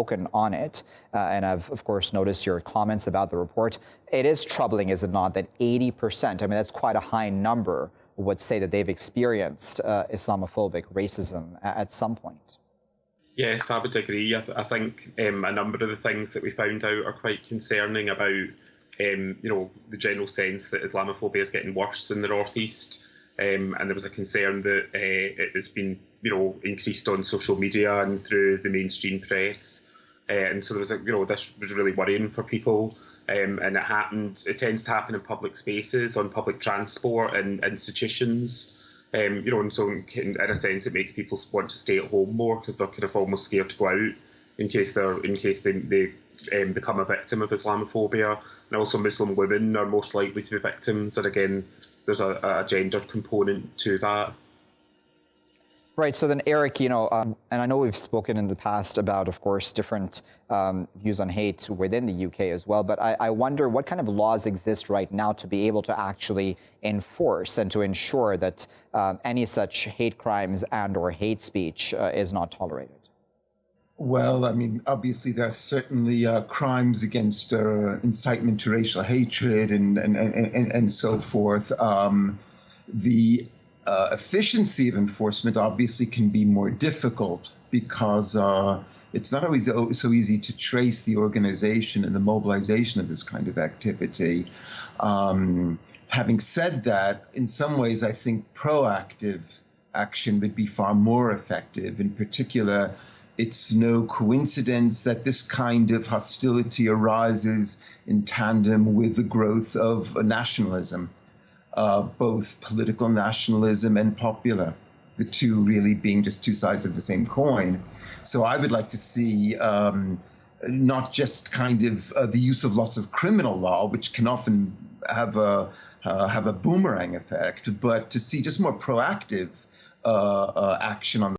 spoken on it, and I've, of course, noticed your comments about the report. It is troubling, is it not, that 80%, I mean, that's quite a high number, would say that they've experienced Islamophobic racism at some point. Yes, I would agree. I think a number of the things that we found out are quite concerning about, the general sense that Islamophobia is getting worse in the northeast. And there was a concern that it has been, increased on social media and through the mainstream press. And so there was this was really worrying for people. And it tends to happen in public spaces, on public transport and institutions. And so in a sense, it makes people want to stay at home more because they're kind of almost scared to go out in case they become a victim of Islamophobia. And also Muslim women are most likely to be victims. And again, there's a gendered component to that. Right. So then, Eric, and I know we've spoken in the past about, of course, different views on hate within the UK as well. But I wonder what kind of laws exist right now to be able to actually enforce and to ensure that any such hate crimes and/or hate speech is not tolerated. Well, I mean, obviously, there are certainly crimes against incitement to racial hatred and so forth. The efficiency of enforcement obviously can be more difficult because it's not always so easy to trace the organization and the mobilization of this kind of activity. Having said that, in some ways, I think proactive action would be far more effective. In particular, it's no coincidence that this kind of hostility arises in tandem with the growth of nationalism, both political nationalism and popular, the two really being just two sides of the same coin. So I would like to see not just kind of the use of lots of criminal law, which can often have a boomerang effect, but to see just more proactive action on